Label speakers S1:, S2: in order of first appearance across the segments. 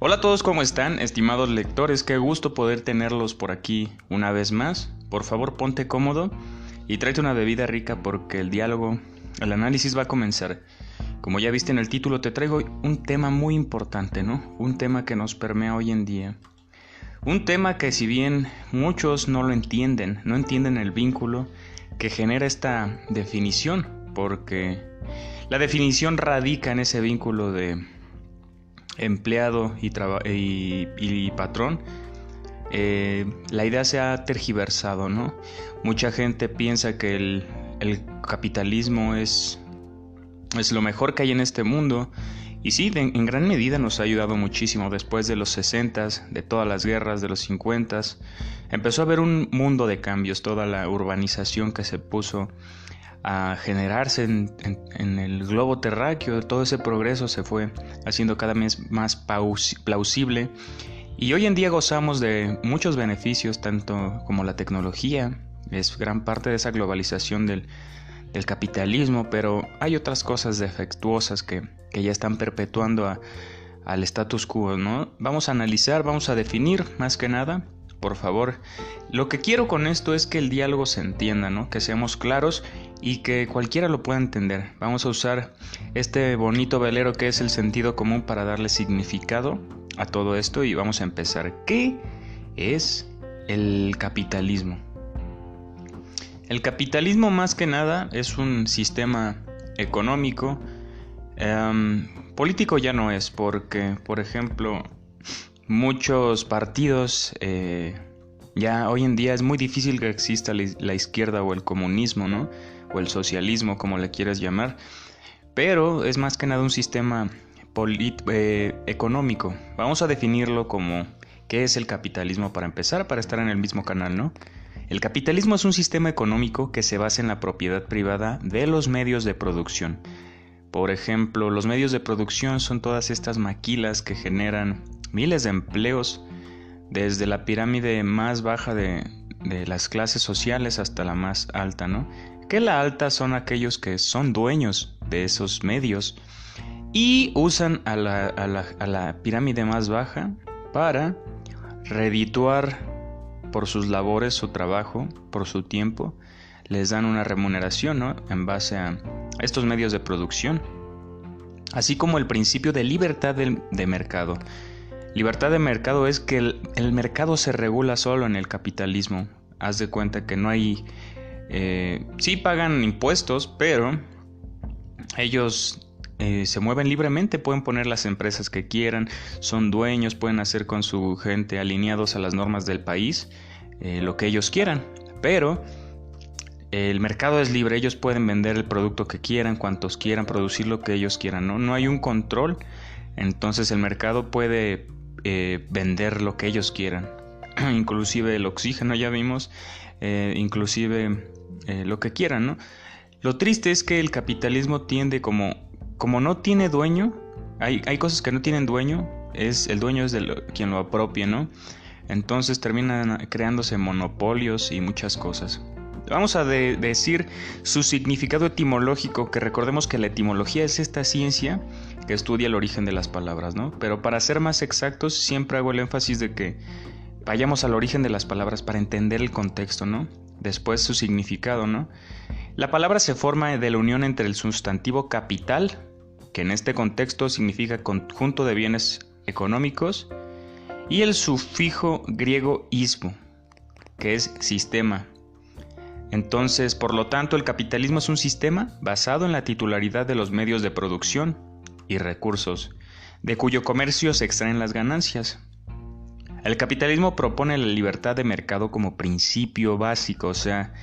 S1: Hola a todos, ¿cómo están? Estimados lectores, qué gusto poder tenerlos por aquí una vez más. Por favor, ponte cómodo y tráete una bebida rica porque el diálogo, el análisis va a comenzar. Como ya viste en el título, te traigo un tema muy importante, ¿no? Un tema que nos permea hoy en día. Un tema que si bien muchos no lo entienden, no entienden el vínculo que genera esta definición, porque la definición radica en ese vínculo de empleado y patrón. La idea se ha tergiversado, ¿no? Mucha gente piensa que el capitalismo es lo mejor que hay en este mundo. Y sí, en gran medida nos ha ayudado muchísimo. Después de los 60s, de todas las guerras, de los 50s, empezó a haber un mundo de cambios. Toda la urbanización que se puso a generarse en el globo terráqueo, todo ese progreso se fue haciendo cada vez más plausible. Y hoy en día gozamos de muchos beneficios, tanto como la tecnología. Es gran parte de esa globalización del capitalismo, pero hay otras cosas defectuosas que ya están perpetuando al status quo, ¿no? Vamos a analizar, vamos a definir más que nada, por favor. Lo que quiero con esto es que el diálogo se entienda, ¿no? Que seamos claros y que cualquiera lo pueda entender. Vamos a usar este bonito velero que es el sentido común para darle significado a todo esto y vamos a empezar. ¿Qué es el capitalismo? El capitalismo más que nada es un sistema económico. Político ya no es, porque por ejemplo muchos partidos, ya hoy en día es muy difícil que exista la izquierda o el comunismo, ¿no? O el socialismo, como le quieras llamar, pero es más que nada un sistema económico. Vamos a definirlo como ¿qué es el capitalismo para empezar, para estar en el mismo canal, ¿no? El capitalismo es un sistema económico que se basa en la propiedad privada de los medios de producción. Por ejemplo, los medios de producción son todas estas maquilas que generan miles de empleos, desde la pirámide más baja de las clases sociales hasta la más alta, ¿no? Que la alta son aquellos que son dueños de esos medios y usan a la pirámide más baja para redituar por sus labores, su trabajo, por su tiempo. Les dan una remuneración, ¿no? En base a estos medios de producción, así como el principio de libertad de mercado. Libertad de mercado es que el mercado se regula solo en el capitalismo. Haz de cuenta que no hay... sí pagan impuestos, pero ellos se mueven libremente, pueden poner las empresas que quieran, son dueños, pueden hacer con su gente alineados a las normas del país lo que ellos quieran, pero el mercado es libre, ellos pueden vender el producto que quieran, cuantos quieran, producir lo que ellos quieran, ¿no? No hay un control, entonces el mercado puede vender lo que ellos quieran, inclusive el oxígeno ya vimos, inclusive lo que quieran, ¿no? Lo triste es que el capitalismo tiende como no tiene dueño, hay cosas que no tienen dueño, el dueño es quien lo apropia, ¿no? Entonces terminan creándose monopolios y muchas cosas. Vamos a decir su significado etimológico, que recordemos que la etimología es esta ciencia que estudia el origen de las palabras, ¿no? Pero para ser más exactos, siempre hago el énfasis de que vayamos al origen de las palabras para entender el contexto, ¿no? Después su significado, ¿no? La palabra se forma de la unión entre el sustantivo capital, que en este contexto significa conjunto de bienes económicos, y el sufijo griego ismo, que es sistema. Entonces, por lo tanto, el capitalismo es un sistema basado en la titularidad de los medios de producción y recursos, de cuyo comercio se extraen las ganancias. El capitalismo propone la libertad de mercado como principio básico, o sea,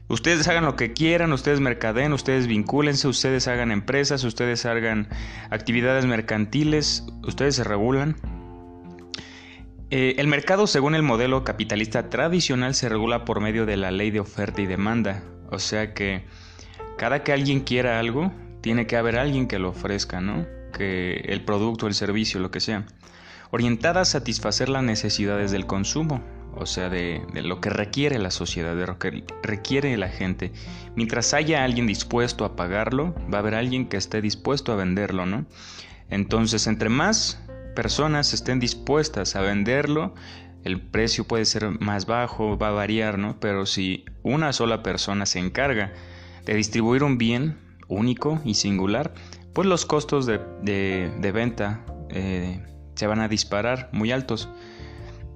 S1: ustedes hagan lo que quieran, ustedes mercadeen, ustedes vincúlense, ustedes hagan empresas, ustedes hagan actividades mercantiles, ustedes se regulan. El mercado, según el modelo capitalista tradicional, se regula por medio de la ley de oferta y demanda. O sea que cada que alguien quiera algo, tiene que haber alguien que lo ofrezca, ¿no? Que el producto, el servicio, lo que sea, orientada a satisfacer las necesidades del consumo. O sea, de lo que requiere la sociedad, de lo que requiere la gente. Mientras haya alguien dispuesto a pagarlo, va a haber alguien que esté dispuesto a venderlo, ¿no? Entonces, entre más personas estén dispuestas a venderlo, el precio puede ser más bajo, va a variar, ¿no? Pero si una sola persona se encarga de distribuir un bien único y singular, pues los costos de venta se van a disparar muy altos.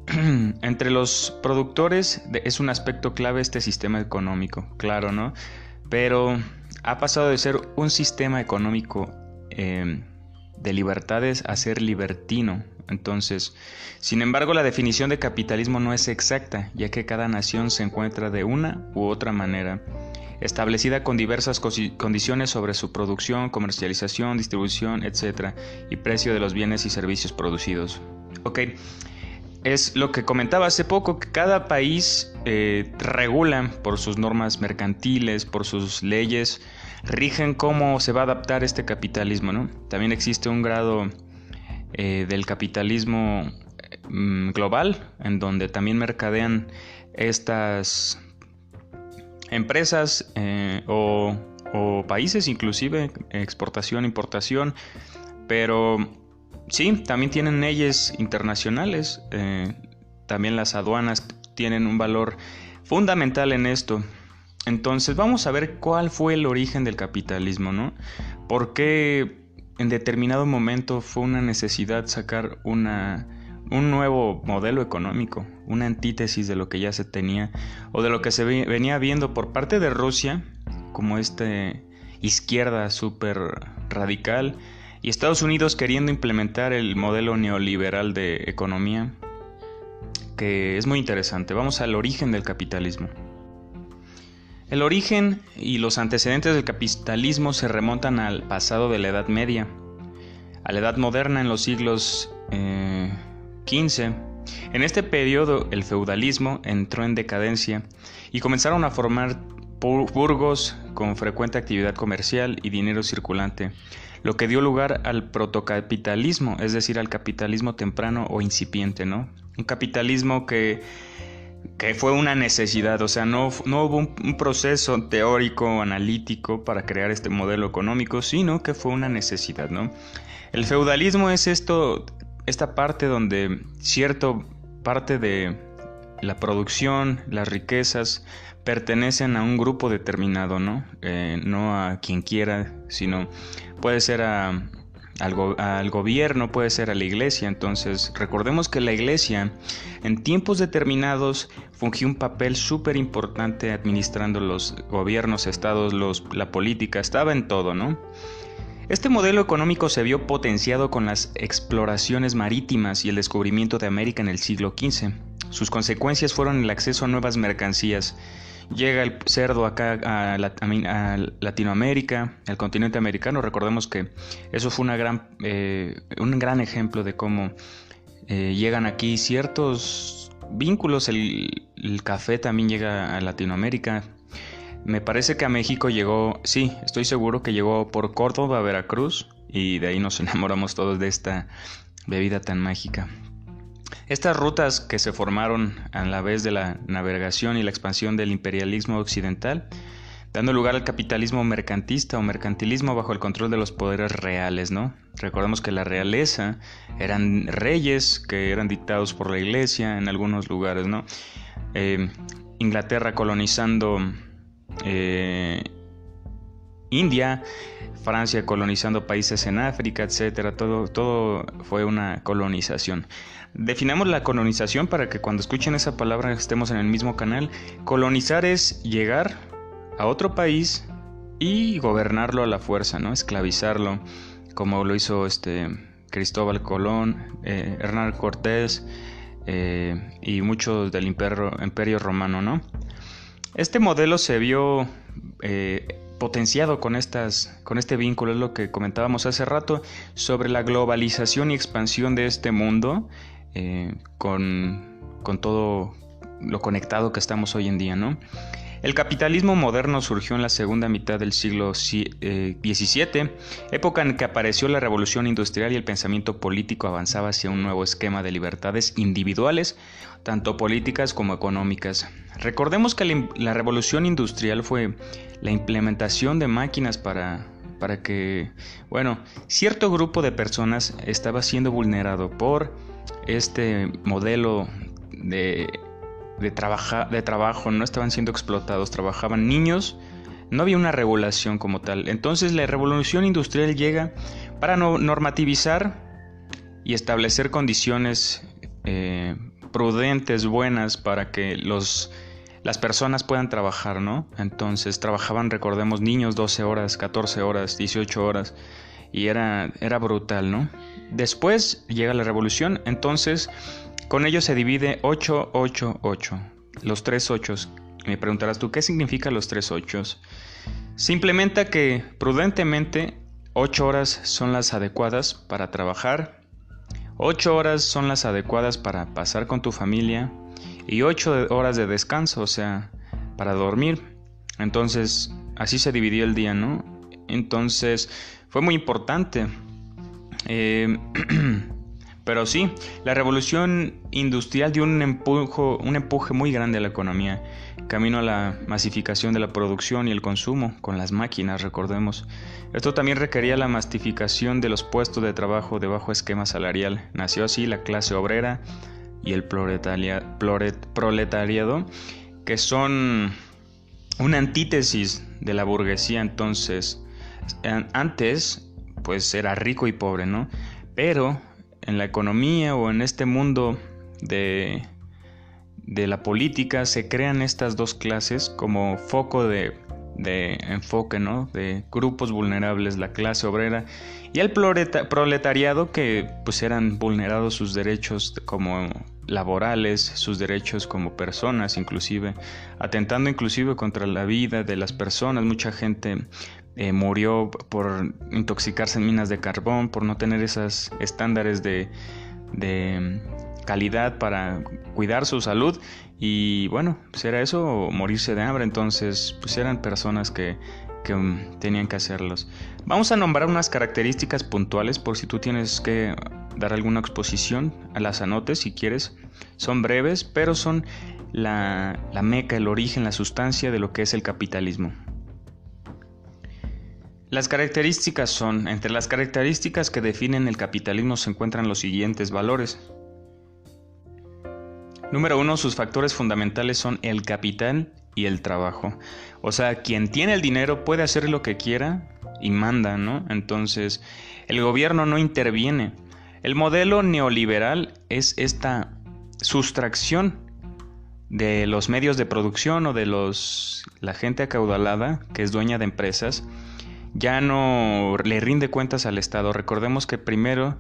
S1: Entre los productores es un aspecto clave este sistema económico, claro, ¿no? Pero ha pasado de ser un sistema económico de libertades a ser libertino. Entonces, sin embargo, la definición de capitalismo no es exacta, ya que cada nación se encuentra de una u otra manera, establecida con diversas condiciones sobre su producción, comercialización, distribución, etc., y precio de los bienes y servicios producidos. Ok, es lo que comentaba hace poco, que cada país regula por sus normas mercantiles, por sus leyes, rigen cómo se va a adaptar este capitalismo, ¿no? También existe un grado del capitalismo global, en donde también mercadean estas empresas o países, inclusive exportación, importación, pero sí, también tienen leyes internacionales, también las aduanas tienen un valor fundamental en esto. Entonces vamos a ver cuál fue el origen del capitalismo, ¿no? ¿Por qué en determinado momento fue una necesidad sacar un nuevo modelo económico, una antítesis de lo que ya se tenía o de lo que se venía viendo por parte de Rusia como izquierda súper radical, y Estados Unidos queriendo implementar el modelo neoliberal de economía, que es muy interesante? Vamos al origen del capitalismo. El origen y los antecedentes del capitalismo se remontan al pasado de la Edad Media, a la Edad Moderna en los siglos XV. En este periodo el feudalismo entró en decadencia y comenzaron a formar burgos con frecuente actividad comercial y dinero circulante, lo que dio lugar al protocapitalismo, es decir, al capitalismo temprano o incipiente, ¿no? Un capitalismo que fue una necesidad, o sea, no hubo un proceso teórico, analítico para crear este modelo económico, sino que fue una necesidad, ¿no? El feudalismo es esta parte donde cierta parte de la producción, las riquezas, pertenecen a un grupo determinado, ¿no? No a quien quiera, sino puede ser al gobierno, puede ser a la iglesia. Entonces, recordemos que la iglesia en tiempos determinados fungió un papel súper importante administrando los gobiernos, estados, la política, estaba en todo, ¿no? Este modelo económico se vio potenciado con las exploraciones marítimas y el descubrimiento de América en el siglo XV. Sus consecuencias fueron el acceso a nuevas mercancías. Llega el cerdo acá a Latinoamérica, al continente americano. Recordemos que eso fue un gran ejemplo de cómo llegan aquí ciertos vínculos. El café también llega a Latinoamérica. Me parece que a México llegó, sí, estoy seguro que llegó por Córdoba, Veracruz, y de ahí nos enamoramos todos de esta bebida tan mágica. Estas rutas que se formaron a la vez de la navegación y la expansión del imperialismo occidental, dando lugar al capitalismo mercantista o mercantilismo bajo el control de los poderes reales, ¿no? Recordemos que la realeza eran reyes que eran dictados por la iglesia en algunos lugares, ¿no? Inglaterra colonizando India, Francia colonizando países en África, etcétera. Todo fue una colonización. Definamos la colonización para que cuando escuchen esa palabra estemos en el mismo canal. Colonizar es llegar a otro país y gobernarlo a la fuerza, ¿no? Esclavizarlo, como lo hizo Cristóbal Colón, Hernán Cortés y muchos del Imperio Romano, ¿no? Este modelo se vio potenciado con este vínculo, es lo que comentábamos hace rato, sobre la globalización y expansión de este mundo, con todo lo conectado que estamos hoy en día, ¿no? El capitalismo moderno surgió en la segunda mitad del siglo XVII, época en que apareció la revolución industrial y el pensamiento político avanzaba hacia un nuevo esquema de libertades individuales, tanto políticas como económicas. Recordemos que la revolución industrial fue la implementación de máquinas para para que, bueno, cierto grupo de personas estaba siendo vulnerado por este modelo de trabajo, no estaban siendo explotados, trabajaban niños, no había una regulación como tal. Entonces la revolución industrial llega para normativizar y establecer condiciones prudentes, buenas, para que las personas puedan trabajar, ¿no? Entonces trabajaban, recordemos, niños 12 horas, 14 horas, 18 horas, y era brutal, ¿no? Después llega la revolución, entonces con ello se divide 8-8-8, los 3 ochos. Me preguntarás tú, ¿qué significa los 3 ochos? Se implementa que prudentemente 8 horas son las adecuadas para trabajar, 8 horas son las adecuadas para pasar con tu familia y 8 horas de descanso, o sea, para dormir. Entonces, así se dividió el día, ¿no? Entonces, fue muy importante. Pero sí, la revolución industrial dio un empuje muy grande a la economía, camino a la masificación de la producción y el consumo con las máquinas, recordemos. Esto también requería la masificación de los puestos de trabajo de bajo esquema salarial. Nació así la clase obrera y el proletariado, que son una antítesis de la burguesía. Entonces, antes, pues era rico y pobre, ¿no? Pero en la economía o en este mundo de la política se crean estas dos clases como foco de enfoque, ¿no? De grupos vulnerables, la clase obrera y el proletariado, que pues eran vulnerados sus derechos como laborales, sus derechos como personas, inclusive atentando inclusive contra la vida de las personas. Mucha gente murió por intoxicarse en minas de carbón, por no tener esos estándares de calidad para cuidar su salud, y bueno, pues era eso o morirse de hambre. Entonces pues eran personas que tenían que hacerlos. Vamos a nombrar unas características puntuales por si tú tienes que dar alguna exposición, a las anotes si quieres. Son breves, pero son la meca, el origen, la sustancia de lo que es el capitalismo. Las características son: entre las características que definen el capitalismo se encuentran los siguientes valores. Número 1, sus factores fundamentales son el capital y el trabajo. O sea, quien tiene el dinero puede hacer lo que quiera y manda, ¿no? Entonces, el gobierno no interviene. El modelo neoliberal es esta sustracción de los medios de producción o de la gente acaudalada que es dueña de empresas. Ya no le rinde cuentas al Estado. Recordemos que primero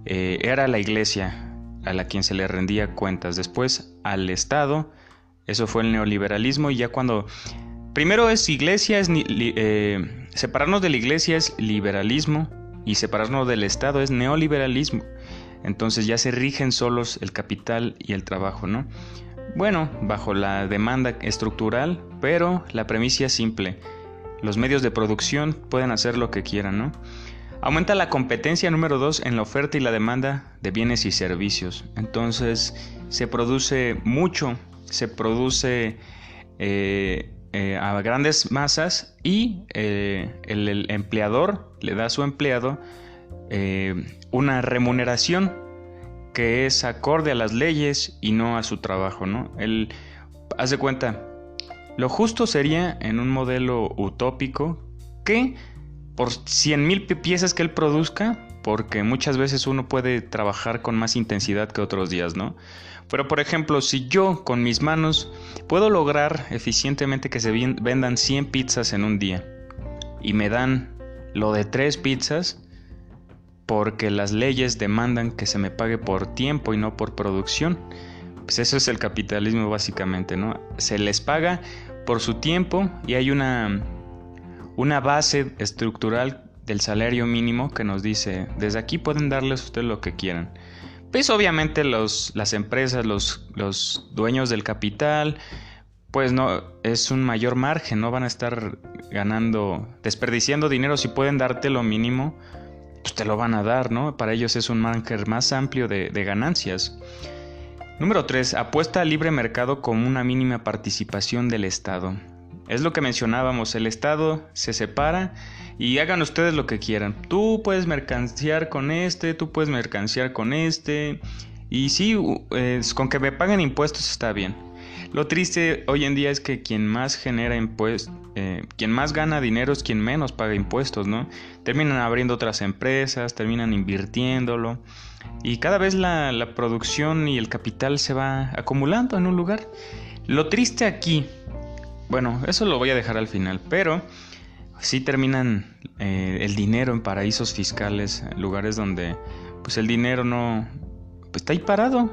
S1: era la iglesia a la quien se le rendía cuentas, después al Estado. Eso fue el neoliberalismo, y ya cuando primero es iglesia, separarnos de la iglesia es liberalismo, y separarnos del Estado es neoliberalismo. Entonces ya se rigen solos el capital y el trabajo, ¿no? Bueno, bajo la demanda estructural, pero la premisa es simple: los medios de producción pueden hacer lo que quieran, ¿no? Aumenta la competencia, número 2, en la oferta y la demanda de bienes y servicios. Entonces se produce mucho, se produce a grandes masas, y el empleador le da a su empleado una remuneración que es acorde a las leyes y no a su trabajo, ¿no? Haz de cuenta, lo justo sería en un modelo utópico que por 100,000 piezas que él produzca, porque muchas veces uno puede trabajar con más intensidad que otros días, ¿no? Pero por ejemplo, si yo con mis manos puedo lograr eficientemente que se vendan 100 pizzas en un día y me dan lo de 3 pizzas, porque las leyes demandan que se me pague por tiempo y no por producción, pues eso es el capitalismo básicamente, ¿no? Se les paga por su tiempo y hay una base estructural del salario mínimo que nos dice: desde aquí pueden darles a ustedes lo que quieran. Pues obviamente las empresas, los dueños del capital, pues no es un mayor margen, no van a estar desperdiciando dinero. Si pueden darte lo mínimo, pues te lo van a dar, ¿no? Para ellos es un margen más amplio de ganancias. Número 3, apuesta al libre mercado como una mínima participación del Estado. Es lo que mencionábamos, el Estado se separa y hagan ustedes lo que quieran. Tú puedes mercancíar con este, tú puedes mercancíar con este. Y sí, con que me paguen impuestos está bien. Lo triste hoy en día es que quien más genera impuestos, quien más gana dinero es quien menos paga impuestos, ¿no? Terminan abriendo otras empresas, terminan invirtiéndolo. Y cada vez la producción y el capital se va acumulando en un lugar. Lo triste aquí, bueno, eso lo voy a dejar al final, pero sí terminan el dinero en paraísos fiscales, lugares donde pues el dinero no, pues está ahí parado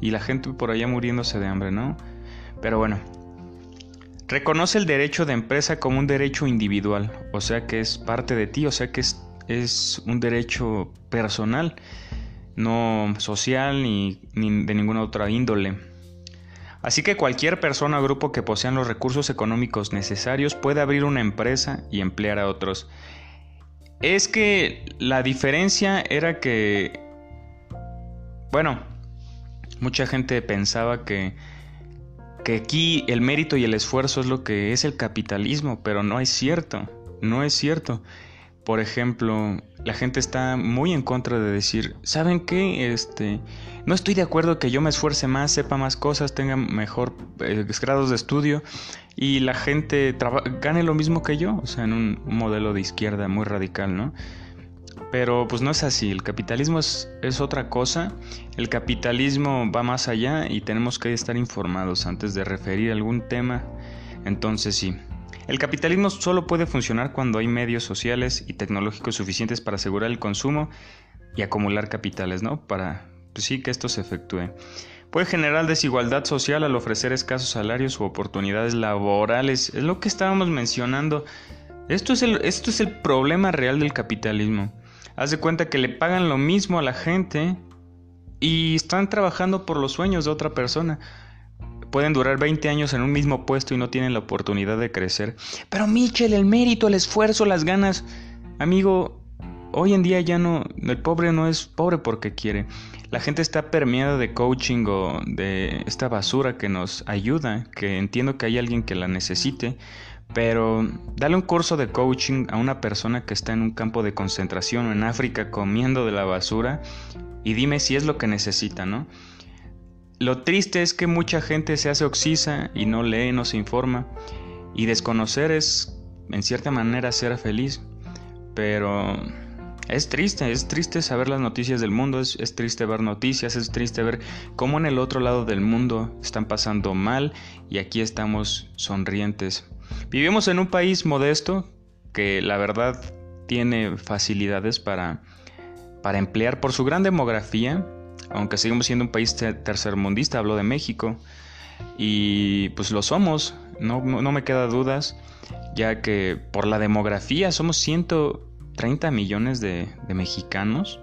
S1: y la gente por allá muriéndose de hambre, ¿no? Pero bueno, reconoce el derecho de empresa como un derecho individual, o sea que es parte de ti, o sea que es un derecho personal, no social ni de ninguna otra índole. Así que cualquier persona o grupo que posean los recursos económicos necesarios puede abrir una empresa y emplear a otros. Es que la diferencia era que, bueno, mucha gente pensaba que aquí el mérito y el esfuerzo es lo que es el capitalismo, pero no es cierto, no es cierto. Por ejemplo, la gente está muy en contra de decir, ¿saben qué? No estoy de acuerdo que yo me esfuerce más, sepa más cosas, tenga mejor grados de estudio y la gente gane lo mismo que yo, o sea, en un modelo de izquierda muy radical, ¿no? Pero pues no es así, el capitalismo es otra cosa, el capitalismo va más allá y tenemos que estar informados antes de referir algún tema. Entonces sí, el capitalismo solo puede funcionar cuando hay medios sociales y tecnológicos suficientes para asegurar el consumo y acumular capitales, ¿no? Para, pues sí, que esto se efectúe. Puede generar desigualdad social al ofrecer escasos salarios u oportunidades laborales, es lo que estábamos mencionando. Esto es el problema real del capitalismo. Haz de cuenta que le pagan lo mismo a la gente y están trabajando por los sueños de otra persona. Pueden durar 20 años en un mismo puesto y no tienen la oportunidad de crecer. Pero Michel, el mérito, el esfuerzo, las ganas. Amigo, hoy en día ya no, el pobre no es pobre porque quiere. La gente está permeada de coaching o de esta basura que nos ayuda, que entiendo que hay alguien que la necesite. Pero dale un curso de coaching a una persona que está en un campo de concentración o en África comiendo de la basura y dime si es lo que necesita, ¿no? Lo triste es que mucha gente se hace oxisa y no lee, no se informa. Y desconocer es, en cierta manera, ser feliz. Pero es triste saber las noticias del mundo, es triste ver noticias, es triste ver cómo en el otro lado del mundo están pasando mal y aquí estamos sonrientes. Vivimos en un país modesto que la verdad tiene facilidades para emplear por su gran demografía, aunque seguimos siendo un país tercermundista, hablo de México, y pues lo somos, no me queda dudas, ya que por la demografía somos 130 millones de mexicanos,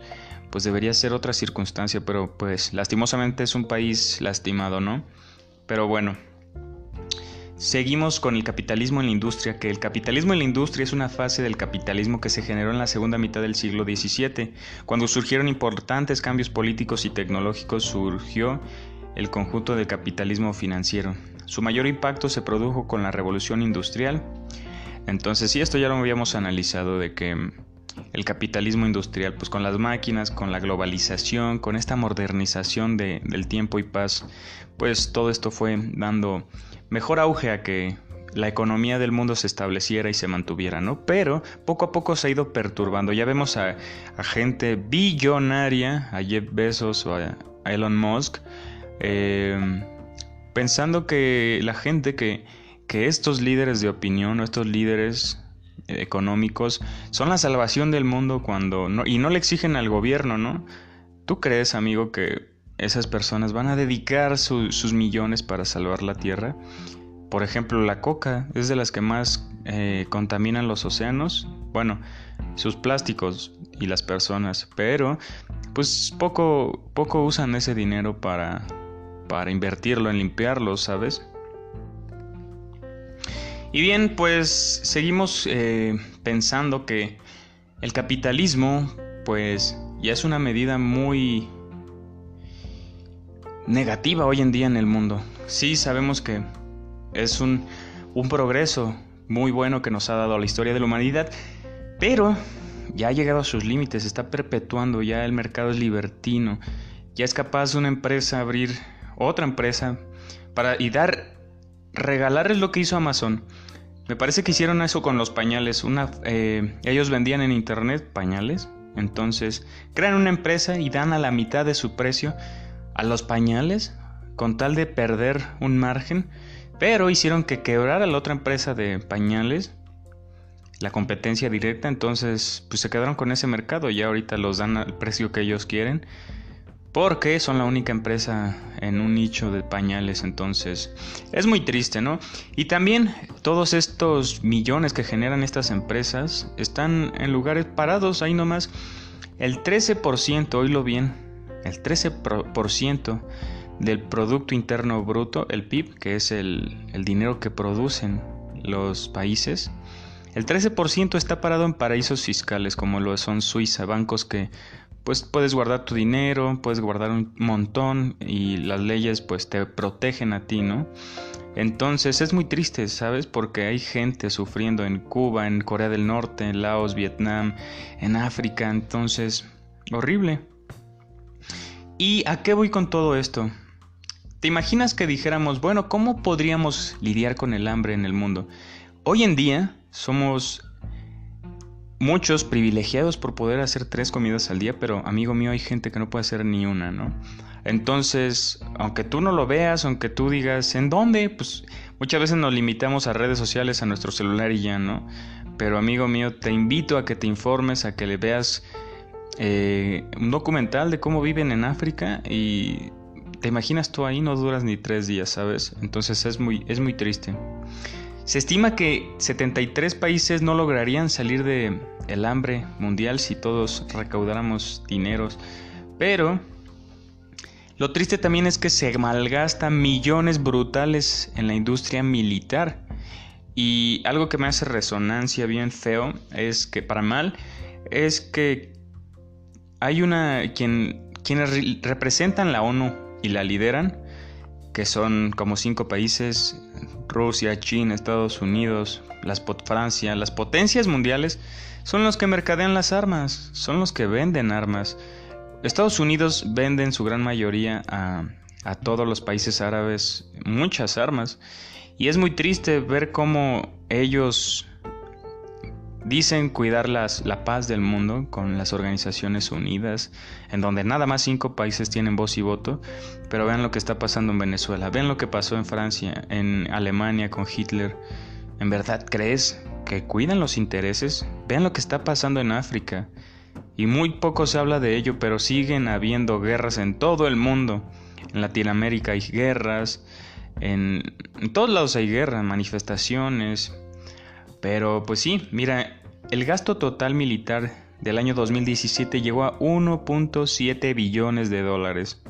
S1: pues debería ser otra circunstancia, pero pues lastimosamente es un país lastimado, ¿no? Pero bueno. Seguimos con el capitalismo en la industria, que el capitalismo en la industria es una fase del capitalismo que se generó en la segunda mitad del siglo XVII. Cuando surgieron importantes cambios políticos y tecnológicos, surgió el conjunto del capitalismo financiero. Su mayor impacto se produjo con la revolución industrial. Entonces sí, esto ya lo habíamos analizado, de que el capitalismo industrial, pues con las máquinas, con la globalización, con esta modernización del tiempo y paz, pues todo esto fue dando mejor auge a que la economía del mundo se estableciera y se mantuviera, ¿no? Pero poco a poco se ha ido perturbando. Ya vemos a gente billonaria, a Jeff Bezos o a Elon Musk, pensando que la gente, que estos líderes de opinión o estos líderes económicos son la salvación del mundo cuando no, y no le exigen al gobierno, ¿no? ¿Tú crees, amigo, que esas personas van a dedicar sus millones para salvar la tierra? Por ejemplo, la coca es de las que más contaminan los océanos. Bueno, sus plásticos y las personas, pero pues poco usan ese dinero para invertirlo en limpiarlo, ¿sabes? Y bien, pues seguimos pensando que el capitalismo pues ya es una medida muy negativa hoy en día en el mundo. Sí, sabemos que es un progreso muy bueno que nos ha dado la historia de la humanidad, pero ya ha llegado a sus límites, se está perpetuando, ya el mercado es libertino, ya es capaz una empresa abrir otra empresa regalarles lo que hizo Amazon. Me parece que hicieron eso con los pañales. Ellos vendían en internet pañales, entonces crean una empresa y dan a la mitad de su precio a los pañales con tal de perder un margen, pero hicieron que quebrara la otra empresa de pañales, la competencia directa, entonces pues se quedaron con ese mercado y ahorita los dan al precio que ellos quieren, porque son la única empresa en un nicho de pañales. Entonces es muy triste, ¿no? Y también todos estos millones que generan estas empresas están en lugares parados, ahí nomás. El 13%, oílo bien, el 13% del Producto Interno Bruto, el PIB, que es el dinero que producen los países, el 13% está parado en paraísos fiscales como lo son Suiza, bancos que pues puedes guardar tu dinero, puedes guardar un montón y las leyes pues te protegen a ti, ¿no? Entonces es muy triste, ¿sabes? Porque hay gente sufriendo en Cuba, en Corea del Norte, en Laos, Vietnam, en África, entonces horrible. ¿Y a qué voy con todo esto? ¿Te imaginas que dijéramos, bueno, ¿cómo podríamos lidiar con el hambre en el mundo? Hoy en día somos muchos privilegiados por poder hacer 3 comidas al día, pero amigo mío, hay gente que no puede hacer ni una, ¿no? Entonces, aunque tú no lo veas, aunque tú digas, ¿en dónde? Pues muchas veces nos limitamos a redes sociales, a nuestro celular y ya, ¿no? Pero amigo mío, te invito a que te informes, a que le veas un documental de cómo viven en África y te imaginas tú ahí, no duras ni 3 días, ¿sabes? Entonces es muy triste. Se estima que 73 países no lograrían salir del hambre mundial si todos recaudáramos dineros, pero lo triste también es que se malgastan millones brutales en la industria militar. Y algo que me hace resonancia bien feo es que, para mal, es que hay quienes representan la ONU y la lideran, que son como 5 países: Rusia, China, Estados Unidos, Francia. Las potencias mundiales son los que mercadean las armas, son los que venden armas. Estados Unidos vende en su gran mayoría a todos los países árabes muchas armas, y es muy triste ver cómo ellos dicen cuidar la paz del mundo con las Organizaciones Unidas, en donde nada más 5 países tienen voz y voto, pero vean lo que está pasando en Venezuela, vean lo que pasó en Francia, en Alemania con Hitler. ¿En verdad crees que cuidan los intereses? Vean lo que está pasando en África, y muy poco se habla de ello, pero siguen habiendo guerras en todo el mundo. En Latinoamérica hay guerras, en todos lados hay guerras, manifestaciones. Pero pues sí, mira, el gasto total militar del año 2017 llegó a 1.7 billones de dólares.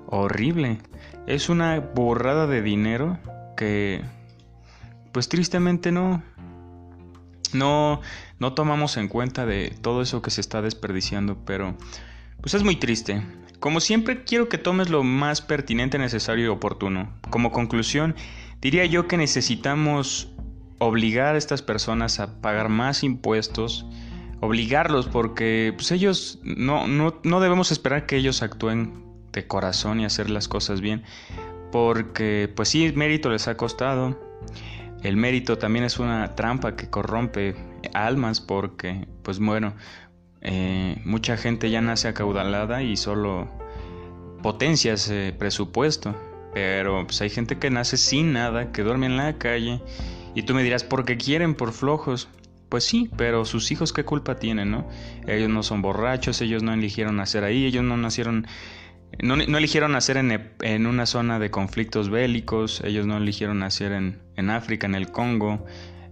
S1: Horrible. Es una borrada de dinero que pues tristemente no tomamos en cuenta de todo eso que se está desperdiciando, pero pues es muy triste. Como siempre, quiero que tomes lo más pertinente, necesario y oportuno. Como conclusión, diría yo que necesitamos obligar a estas personas a pagar más impuestos, obligarlos, porque pues ellos no debemos esperar que ellos actúen de corazón y hacer las cosas bien, porque pues sí, el mérito les ha costado. El mérito también es una trampa que corrompe almas, porque pues bueno, mucha gente ya nace acaudalada y solo potencia ese presupuesto, pero pues hay gente que nace sin nada, que duerme en la calle. Y tú me dirás, ¿por qué quieren? ¿Por flojos? Pues sí, pero sus hijos ¿qué culpa tienen, no? Ellos no son borrachos, ellos no eligieron nacer ahí, ellos no eligieron nacer en una zona de conflictos bélicos, ellos no eligieron nacer en África, en el Congo,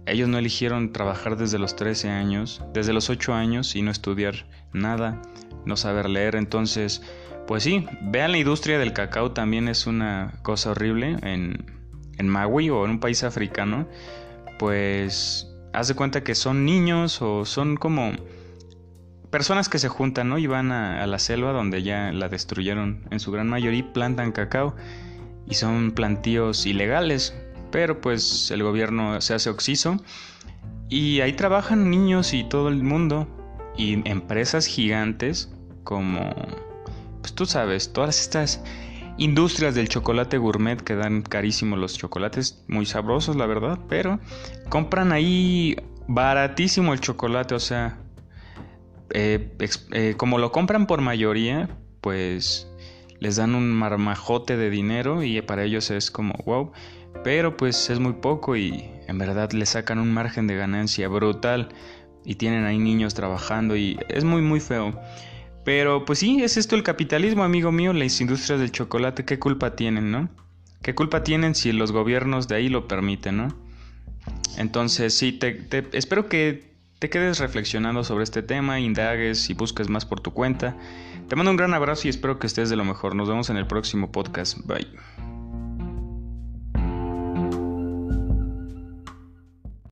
S1: ellos no eligieron trabajar desde los 13 años, desde los 8 años y no estudiar nada, no saber leer. Entonces, pues sí, vean, la industria del cacao también es una cosa horrible en Malawi o en un país africano. Pues haz de cuenta que son niños o son como personas que se juntan, ¿no? Y van a la selva donde ya la destruyeron en su gran mayoría y plantan cacao, y son plantíos ilegales. pero pues el gobierno se hace oxiso y ahí trabajan niños y todo el mundo y empresas gigantes como, pues tú sabes, todas estas industrias del chocolate gourmet que dan carísimos los chocolates, muy sabrosos la verdad, pero compran ahí baratísimo el chocolate, o sea, como lo compran por mayoría, pues les dan un marmajote de dinero y para ellos es como wow, pero pues es muy poco y en verdad le sacan un margen de ganancia brutal y tienen ahí niños trabajando y es muy muy feo. Pero pues sí, es esto el capitalismo, amigo mío, las industrias del chocolate, ¿qué culpa tienen, no? ¿Qué culpa tienen si los gobiernos de ahí lo permiten, no? Entonces sí, espero que te quedes reflexionando sobre este tema, indagues y busques más por tu cuenta. Te mando un gran abrazo y espero que estés de lo mejor. Nos vemos en el próximo podcast. Bye.